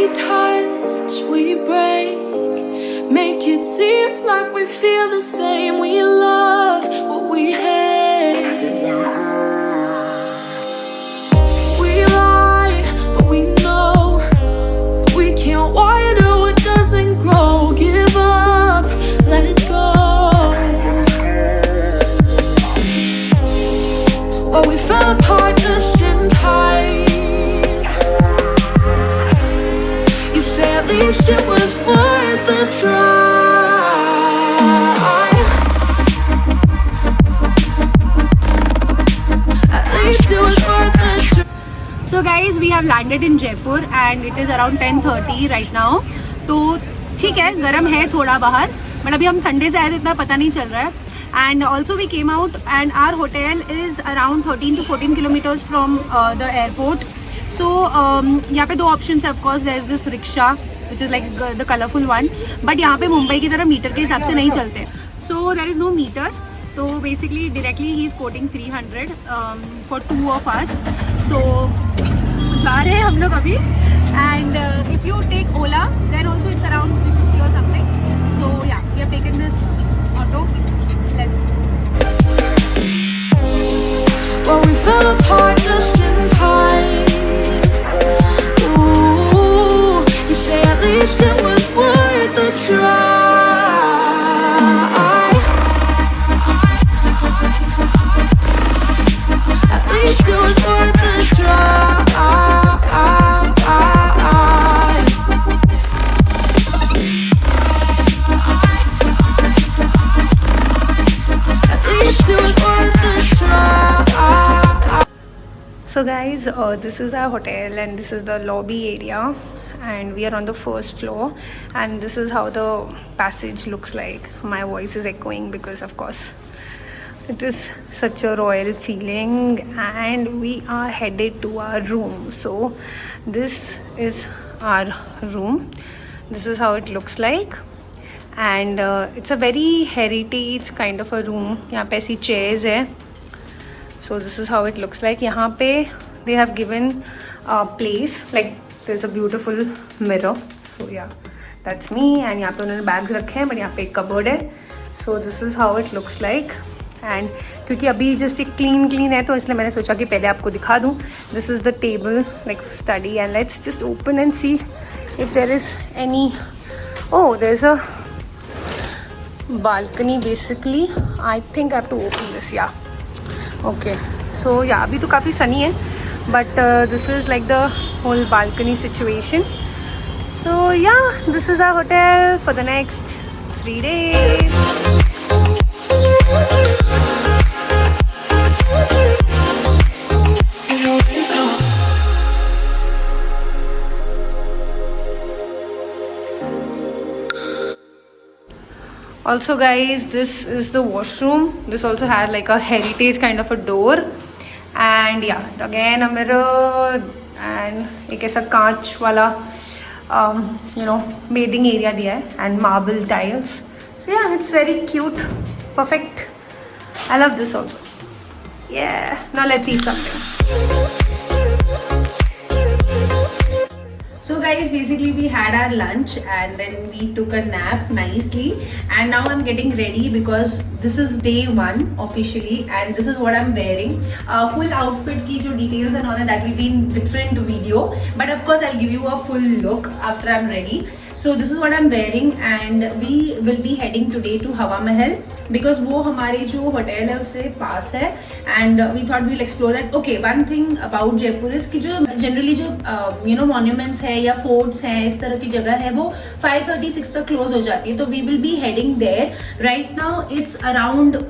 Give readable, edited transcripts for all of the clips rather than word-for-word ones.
we touch, we break. Make it seem like we feel the same. We love what we hate. We lie, but we know we can't water what doesn't grow. Give up, let it go. Well, we fell apart just in time. You say at least it was worth the try. At least it was worth the try. So guys, we have landed in Jaipur and it is around 10:30 right now. तो ठीक है, गर्म है थोड़ा बाहर, but अभी हम ठंडे से आए तो इतना पता नहीं चल रहा है. And also we came out and our hotel is around 13 to 14 kilometers from the airport. So यहाँ पे दो options है. Of course there is this rickshaw which is like the colorful one. But यहाँ पे मुंबई की तरह मीटर के हिसाब से नहीं चलते. So there is no meter. So basically directly he is quoting 300 for two of us. So जा रहे हैं हम लोग अभी. And if you take Ola, then also it's around 350 or something. So yeah, we have taken this auto. Let's. Well, we fell apart just in time. Ooh, you say at least it was worth the try. At least it was worth the try. So guys, this is our hotel and this is the lobby area and we are on the first floor and this is how the passage looks like. My voice is echoing because of course it is such a royal feeling and we are headed to our room. So this is our room. This is how it looks like and it's a very heritage kind of a room. यहाँ पे ऐसी chairs है. So this is how it looks like. यहाँ पे they have given a place like there's a beautiful mirror. So yeah, that's me. And यहाँ पे उन्होंने bags रखे हैं, but यहाँ पे एक cupboard है. So this is how it looks like. And क्योंकि अभी just एक clean है तो इसलिए मैंने सोचा कि पहले आपको दिखा दूँ. This is the table like study and let's just open and see if there is any. Oh, there's a balcony basically. I think I have to open this. Yeah. Okay, so yeah, अभी तो काफ़ी sunny है, but this is like the whole balcony situation. So yeah, this is our hotel for the next 3 days. Also guys, this is the washroom. This also had like a heritage kind of a door and yeah, again a mirror and एक ऐसा कांच वाला bathing area दिया है and marble tiles. So yeah, it's very cute, perfect. I love this also. Yeah, now let's eat something. So guys, basically we had our lunch and then we took a nap nicely and now I'm getting ready because this is day 1 officially and this is what I'm wearing. Full outfit ki jo details and all that will be in different video, but of course I'll give you a full look after I'm ready. So this is what I'm wearing and we will be heading today to Hawa Mahal because वो हमारे जो hotel है उससे पास है and we thought we'll explore that. Okay, one thing about Jaipur is कि जो generally जो monuments है या forts हैं इस तरह की जगह है वो 5:36 तक close हो जाती है तो we will be heading there. Right now it's around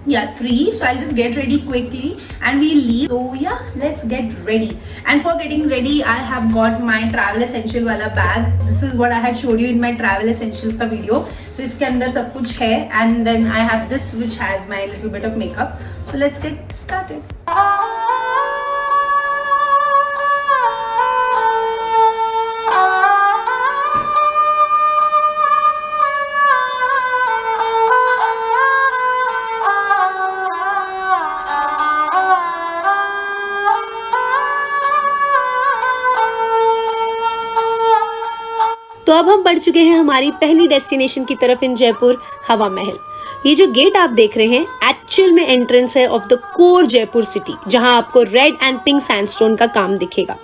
3, so I'll just get ready quickly and we'll leave. So yeah, let's get ready. And for getting ready I have got my travel essential wala bag. This is what I had showed you in my travel essentials ka video. So इसके अंदर सब कुछ है and then I have this which has my little bit of makeup. So let's get started. तो अब हम बढ़ चुके हैं हमारी पहली डेस्टिनेशन की तरफ इन जयपुर, हवा महल। ये जो गेट आप देख रहे हैं एक्चुअल में एंट्रेंस है of the core Jaipur city, जहां आपको रेड एंड पिंक सैंडस्टोन का काम दिखेगा।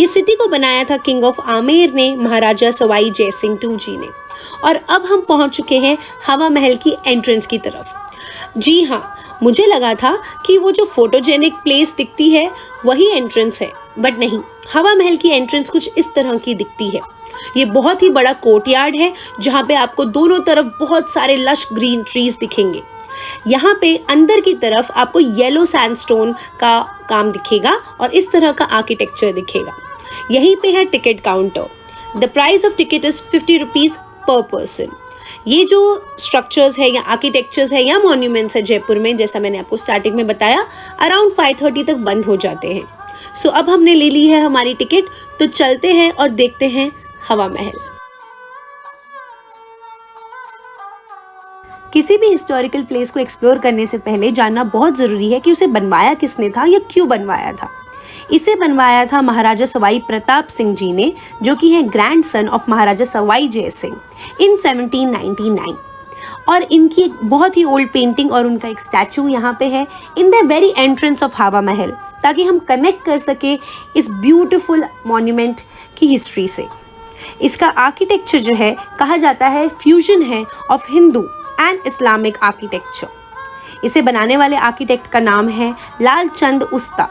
ये सिटी को बनाया था किंग ऑफ आमेर ने, महाराजा सवाई जय सिंह जी ने। और अब हम पहुंच चुके हैं हवा महल की एंट्रेंस की तरफ। जी हाँ, मुझे लगा था कि वो जो फोटोजेनिक प्लेस दिखती है वही एंट्रेंस है, बट नहीं, हवा महल की एंट्रेंस कुछ इस तरह की दिखती है। ये बहुत ही बड़ा कोर्टयार्ड है जहाँ पे आपको दोनों तरफ बहुत सारे लश ग्रीन ट्रीज दिखेंगे। यहाँ पे अंदर की तरफ आपको येलो सैंडस्टोन का काम दिखेगा और इस तरह का आर्किटेक्चर दिखेगा। यहीं पे है ticket counter. The price of ticket is 50 rupees per person. ये जो स्ट्रक्चर्स है या आर्किटेक्चर्स है या मॉन्यूमेंट्स है जयपुर में, जैसा मैंने आपको स्टार्टिंग में बताया, अराउंड 5:30 तक बंद हो जाते हैं। सो अब हमने ले ली है हमारी टिकट, तो चलते हैं और देखते हैं हवा महल। किसी भी हिस्टोरिकल प्लेस को एक्सप्लोर करने से पहले जानना बहुत जरूरी है कि उसे बनवाया किसने था या क्यों बनवाया था। इसे बनवाया था महाराजा सवाई प्रताप सिंह जी ने, जो कि है ग्रैंड सन ऑफ महाराजा सवाई जय सिंह, इन 1799। और इनकी एक बहुत ही ओल्ड पेंटिंग और उनका एक स्टैचू यहाँ पे है in the very entrance of Hawa महल, ताकि हम कनेक्ट कर सके इस ब्यूटिफुल मॉन्यूमेंट की हिस्ट्री से। इसका आर्किटेक्चर जो है कहा जाता है फ्यूजन है of Hindu and Islamic architecture. इसे बनाने वाले आर्किटेक्ट का नाम है लाल चंद उस्ता।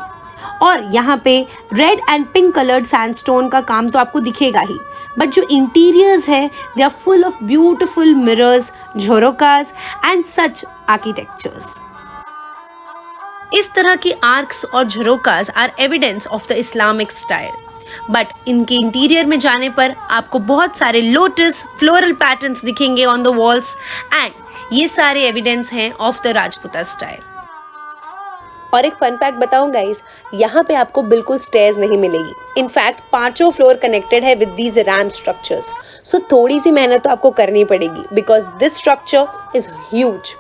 और यहाँ पे red and pink coloured sandstone का काम तो आपको दिखेगा ही, बट जो इंटीरियर्स है they are full of beautiful mirrors, jharokhas and such architectures. इस तरह की आर्क्स और jharokhas are evidence of the Islamic style, but इनके इंटीरियर में जाने पर आपको बहुत सारे लोटस फ्लोरल पैटर्न्स दिखेंगे ऑन द वॉल्स, एंड ये सारे एविडेंस हैं ऑफ द राजपूता स्टाइल। और एक फन फैक्ट बताऊं गाइस, यहाँ पे आपको बिल्कुल स्टेयर्स नहीं मिलेगी। इनफैक्ट 5 फ्लोर कनेक्टेड है विद दीज रैम स्ट्रक्चर्स। सो थोड़ी सी मेहनत तो आपको करनी पड़ेगी because this structure is huge.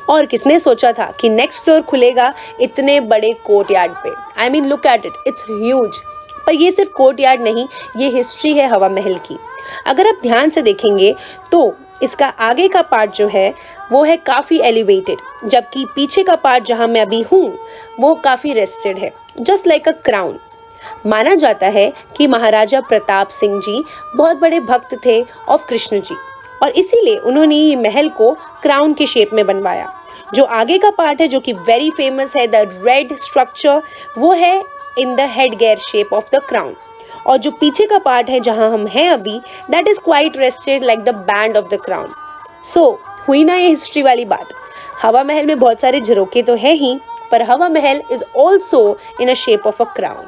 और किसने सोचा था कि नेक्स्ट फ्लोर खुलेगा इतने बड़े कोर्टयार्ड पे। I mean look at it, it's huge. पर ये सिर्फ कोर्टयार्ड नहीं, ये हिस्ट्री है हवा महल की। अगर आप ध्यान से देखेंगे तो इसका आगे का पार्ट जो है वो है काफ़ी एलिवेटेड, जबकि पीछे का पार्ट जहाँ मैं अभी हूँ वो काफ़ी रेस्टेड है, जस्ट लाइक अ क्राउन। माना जाता है कि महाराजा प्रताप सिंह जी बहुत बड़े भक्त थे ऑफ कृष्ण जी, और इसीलिए उन्होंने ये महल को क्राउन के शेप में बनवाया। जो आगे का पार्ट है जो कि वेरी फेमस है, द रेड स्ट्रक्चर, वो है in the head gear shape of the crown. और जो पीछे का पार्ट है जहां हम हैं अभी, that is quite rested like the band of the crown. So हुई ना ये हिस्ट्री वाली बात। हवा महल में बहुत सारे झरोके तो है ही, पर हवा महल is also in a shape of a crown.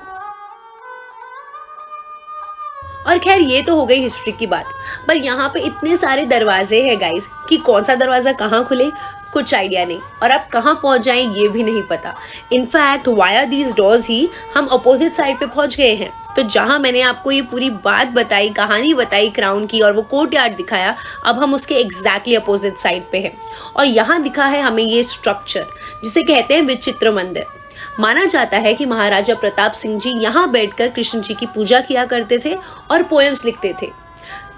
और खैर ये तो हो गई हिस्ट्री की बात, पर यहाँ पे इतने सारे दरवाजे हैं गाइस कि कौन सा दरवाजा कहाँ खुले कुछ आइडिया नहीं, और आप कहाँ पहुँच जाएं ये भी नहीं पता। इनफैक्ट वाया दीज डोर्स ही हम अपोजिट साइड पे पहुँच गए हैं। तो जहाँ मैंने आपको ये पूरी बात बताई, कहानी बताई क्राउन की, और वो कोर्टयार्ड दिखाया, अब हम उसके एग्जैक्टली अपोजिट साइड पे हैं। और यहाँ दिखा है हमें ये स्ट्रक्चर जिसे कहते हैं विचित्र मंदिर। माना जाता है कि महाराजा प्रताप सिंह जी यहाँ बैठकर कृष्ण जी की पूजा किया करते थे और पोएम्स लिखते थे।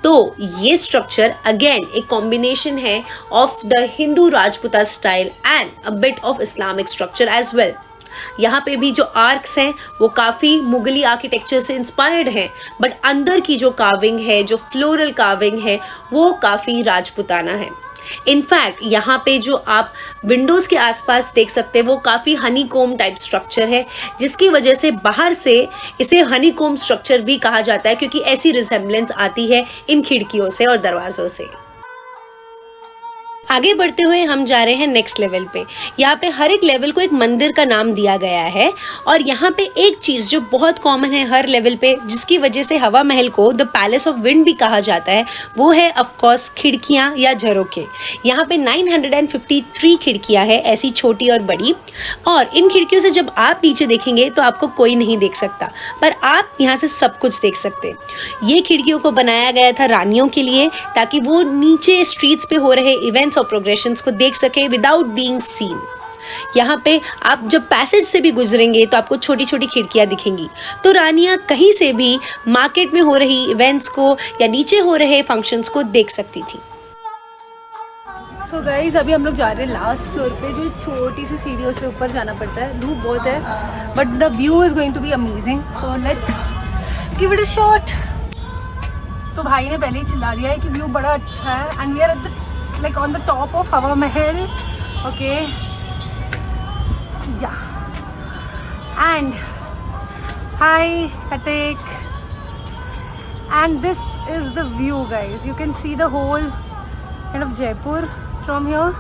तो ये स्ट्रक्चर अगेन एक कॉम्बिनेशन है of the Hindu Rajputa style and a bit of Islamic structure as well. यहाँ पे भी जो आर्क्स हैं वो काफ़ी मुगली आर्किटेक्चर से इंस्पायर्ड हैं, बट अंदर की जो कार्विंग है, जो फ्लोरल कार्विंग है, वो काफ़ी राजपूताना है। इनफैक्ट यहाँ पे जो आप विंडोज़ के आसपास देख सकते हैं वो काफ़ी हनीकोम टाइप स्ट्रक्चर है, जिसकी वजह से बाहर से इसे हनीकोम स्ट्रक्चर भी कहा जाता है, क्योंकि ऐसी रिसेम्बलेंस आती है इन खिड़कियों से और दरवाज़ों से। आगे बढ़ते हुए हम जा रहे हैं नेक्स्ट लेवल पे। यहाँ पे हर एक लेवल को एक मंदिर का नाम दिया गया है, और यहाँ पे एक चीज़ जो बहुत कॉमन है हर लेवल पे, जिसकी वजह से हवा महल को द पैलेस ऑफ विंड भी कहा जाता है, वो है ऑफकोर्स खिड़कियाँ या झरोके। यहाँ पे 953 खिड़कियाँ हैं, ऐसी छोटी और बड़ी, और इन खिड़कियों से जब आप नीचे देखेंगे तो आपको कोई नहीं देख सकता, पर आप यहाँ से सब कुछ देख सकते हैं। ये खिड़कियों को बनाया गया था रानियों के लिए, ताकि वो नीचे स्ट्रीट्स पे हो रहे इवेंट्स और प्रोग्रेशंस को देख सके विदाउट बीइंग सीन। यहाँ पे आप जब पैसेज से भी गुजरेंगे तो आपको छोटी छोटी खिड़कियाँ दिखेंगी, तो रानियाँ कहीं से भी मार्केट में हो रही इवेंट्स को या नीचे हो रहे फंक्शंस को देख सकती थी। सो गाइस, अभी हम लोग जा रहे हैं लास्ट फ्लोर पे, जो छोटी सी सीढ़ियों से ऊपर जाना पड़ता है। धूप बहुत है but the view is going to be amazing, so let's give it a shot. तो भाई ने पहले ही चिल्ला दिया है कि व्यू बड़ा अच्छा है and we are at like on the top of Hawa Mahal. Okay या एंड हाय अटेक and this is the view guys, you can see the whole kind of Jaipur from here.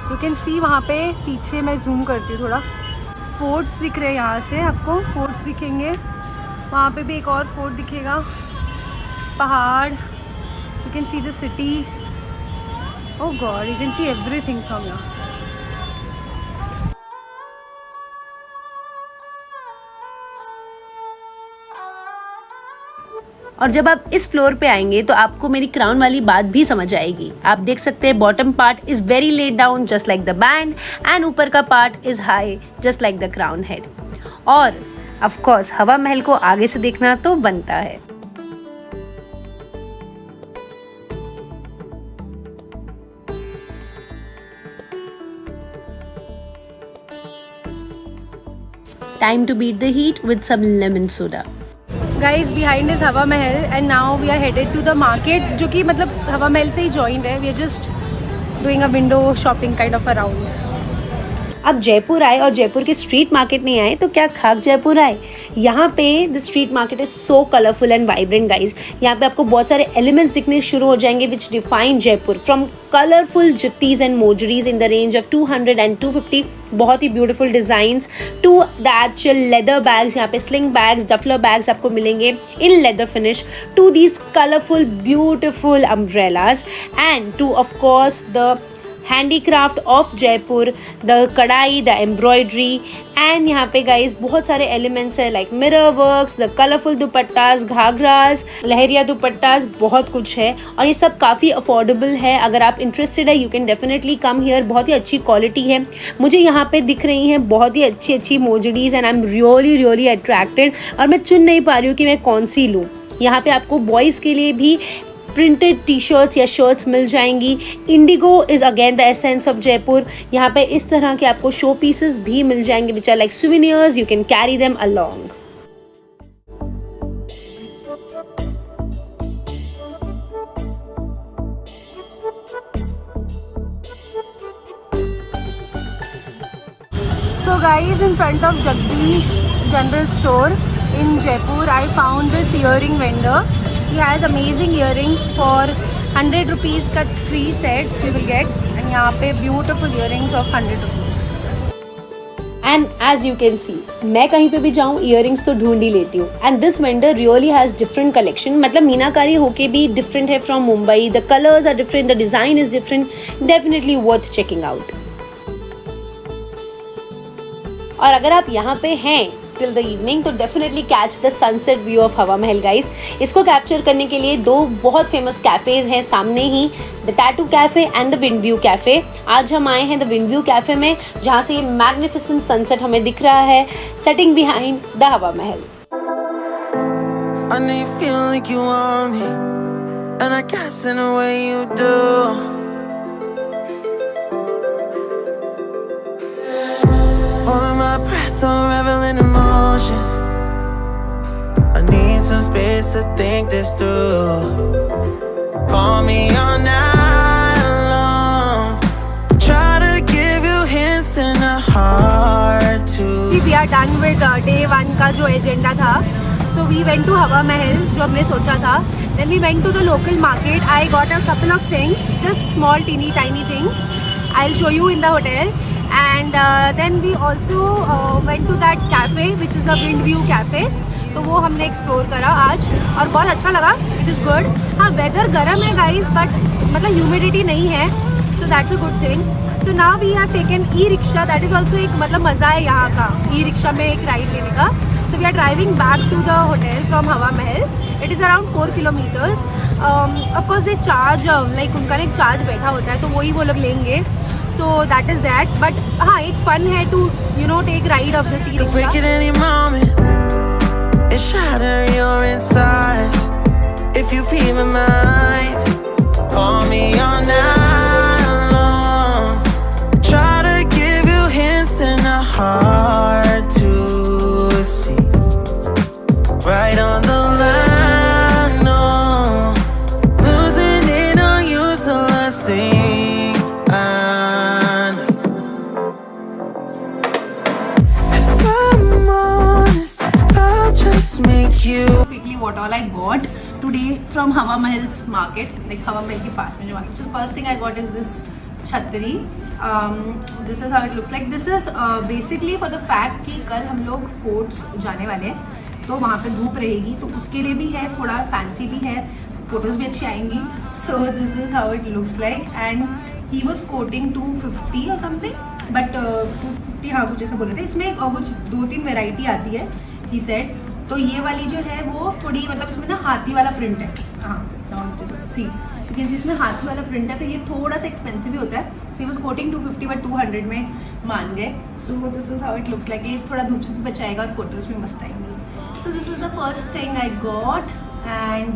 You can see वहाँ पे पीछे, मैं zoom करती हूँ थोड़ा, forts दिख रहे हैं यहाँ से आपको, फोर्ट्स दिखेंगे, वहाँ पे भी एक और फोर्ट दिखेगा, पहाड़, you can see the city, oh god, you can see everything from here. और जब आप इस फ्लोर पे आएंगे तो आपको मेरी क्राउन वाली बात भी समझ आएगी। आप देख सकते हैं bottom part is very laid down just like the band and ऊपर का part is high just like the crown head. और ऑफ कोर्स हवा महल को आगे से देखना तो बनता है। Time to beat the heat with some lemon soda. Guys, behind is हवा महल and now we are headed to the market, जो कि मतलब हवा महल से ही joined है। We are just doing a window shopping kind of around. अब जयपुर आए और जयपुर के स्ट्रीट मार्केट नहीं आए तो क्या खाक जयपुर आए। यहाँ पे the street market is so colourful and vibrant guys. यहाँ पे आपको बहुत सारे एलिमेंट्स दिखने शुरू हो जाएंगे which define Jaipur, from colourful juttis and mojris in the range of 200 and 250, बहुत ही beautiful designs, to the actual leather bags, यहाँ पे स्लिंग बैग्स, डफलर बैग्स आपको मिलेंगे in leather finish, to these colourful beautiful umbrellas and to of course the handicraft of Jaipur, the kadhai, the embroidery and यहाँ पे guys बहुत सारे elements है like mirror works, the colourful दुपट्टास, ghagras, लहरिया दुपट्टास, बहुत कुछ है और ये सब काफ़ी अफोर्डेबल है। अगर आप इंटरेस्टेड है you can definitely come here. बहुत ही अच्छी क्वालिटी है। मुझे यहाँ पे दिख रही हैं बहुत ही अच्छी अच्छी mojdis and I am really attracted और मैं चुन नहीं पा रही हूँ कि मैं कौन सी लूँ। यहाँ पे आपको बॉयज़ के लिए भी प्रिंटेड टी शर्ट्स या शर्ट्स मिल जाएंगी। Indigo is again the essence of Jaipur. यहाँ पे इस तरह के आपको शो पीसेस भी मिल जाएंगे which are like souvenirs, you can carry them along. So guys, in front of Jagdish General Store in Jaipur, I found this earring vendor. He has amazing earrings for 100 rupees का 3 sets you will get, and यहाँ पे beautiful earrings of 100 rupees. And as you can see मैं कहीं पे भी जाऊँ earrings तो ढूंढ ही लेती हूँ and this vendor really has different collection. मतलब मीनाकारी होके भी डिफरेंट है from Mumbai, the colours are different, the design is different, definitely worth checking out. और अगर आप यहाँ पे हैं टिल द इवनिंग तो definitely catch the sunset view of Hawa Mahal guys. इसको कैप्चर करने के लिए दो बहुत फेमस कैफ़ेज़ हैं सामने ही, the tattoo cafe and the wind view cafe. आज हम आए हैं द विंड व्यू कैफ़े में जहाँ से ये मैग्निफिसेंट सनसेट हमें दिख रहा है setting behind the Hawa Mahal. Holding my breath, unraveling emotions. I need some space to think this through. Call me all night long. Try to give you hints and a heart to. We are done with day 1 का जो agenda था. So we went to हवा महल जो हमने सोचा था. Then we went to the local market. I got a couple of things, just small teeny tiny things. I'll show you in the hotel. And then we also went to that cafe which is the wind view cafe. तो वो हमने explore करा आज और बहुत अच्छा लगा. It is good. हाँ, वेदर गर्म है गाइज बट मतलब ह्यूमिडिटी नहीं है, so that's a good thing. So now we have taken e rickshaw. That is also एक मतलब मज़ा है यहाँ का ई रिक्शा में एक राइड लेने का. So we are driving back to the hotel from Hawa Mahal. It is around 4 kilometers. Of course they charge like उनका एक चार्ज बैठा होता है तो वही वो लोग लेंगे. So that is that. But हाँ एक fun है to take ride of this Could break e-rickshaw. at any moment and shatter your insides. If you feel my mind, call me all night long. Try to give you hints that are hard to see. Right on the line, no. Losing it on you's the last thing I know. If I'm honest, I'll just make you. Quickly what all I got today from Hawa Mahal's market, like Hawa Mahal के पास में जो market. So first thing I got is this छतरी. This is how it looks like. This is basically for the fact कि कल हम लोग forts जाने वाले हैं, तो वहाँ पे धूप रहेगी, तो उसके लिए भी है, थोड़ा फैंसी भी है, फोटोज़ भी अच्छी आएंगी. So this is how it looks like. And he was quoting 250 or something, but 250 हाँ कुछ ऐसा बोल रहे थे. इसमें कुछ 2-3 वेराइटी आती है he said. तो ये वाली जो है वो थोड़ी मतलब इसमें ना हाथी वाला प्रिंट है. हाँ सी, क्योंकि इसमें हाथी वाला प्रिंट है तो ये थोड़ा सा एक्सपेंसिव भी होता है. सो ही वाज कोटिंग 250 बट 200 में मान गए. सो this is how it looks like. ये थोड़ा धूप से भी बचाएगा और फोटोज़ भी मस्त आएंगी. So this is the first thing I got. And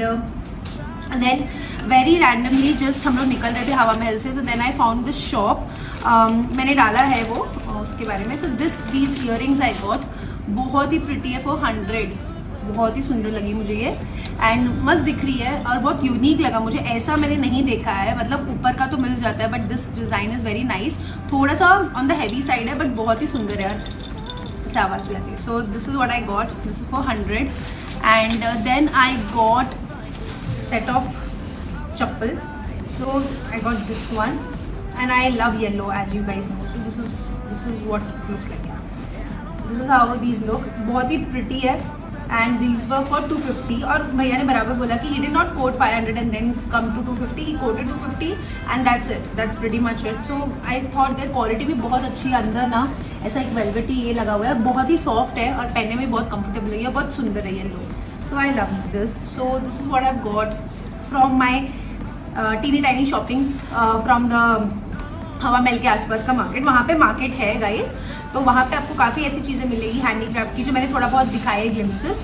then very randomly just हम लोग निकल रहे थे हवा महल से, तो then I found this shop. मैंने डाला है वो उसके बारे में. तो दीज इयरिंग्स आई गॉट. बहुत ही प्रिटी है फॉर 100. बहुत ही सुंदर लगी मुझे ये एंड मस्त दिख रही है और बहुत यूनिक लगा मुझे. ऐसा मैंने नहीं देखा है, मतलब ऊपर का तो मिल जाता है but this design is very nice. थोड़ा सा ऑन द हैवी साइड है बट बहुत ही सुंदर है और इससे आवाज़ भी आती है. So this is what I got. This is for 100. And then I got set of चप्पल. So I got this one and I love yellow as you guys know. So this is what looks like. This is how these look. बहुत ही pretty है and these were for 250. और भैया ने बराबर बोला कि he did not quote 500 and then come to 250. He coated 250 and that's it. That's pretty much it. So I thought that quality भी बहुत अच्छी है. अंदर ना ऐसा एक वेलवेटी ये लगा हुआ है, बहुत ही सॉफ्ट है और पहनने में बहुत कंफर्टेबल है. बहुत सुंदर है ये look. So I love this. So this is what I got from my teeny tiny shopping from the Hawa Mahal के आसपास का मार्केट. वहाँ पे मार्केट है गाइस, तो वहाँ पे आपको काफ़ी ऐसी चीज़ें मिलेगी हैंडीक्राफ्ट की जो मैंने थोड़ा बहुत दिखाए glimpses.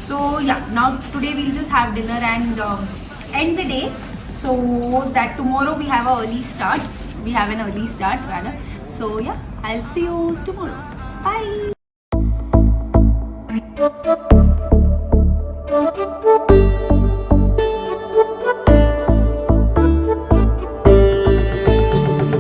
So yeah now today we'll just have dinner and and the day so that tomorrow we have an early start rather. So yeah, I'll see you tomorrow. Bye.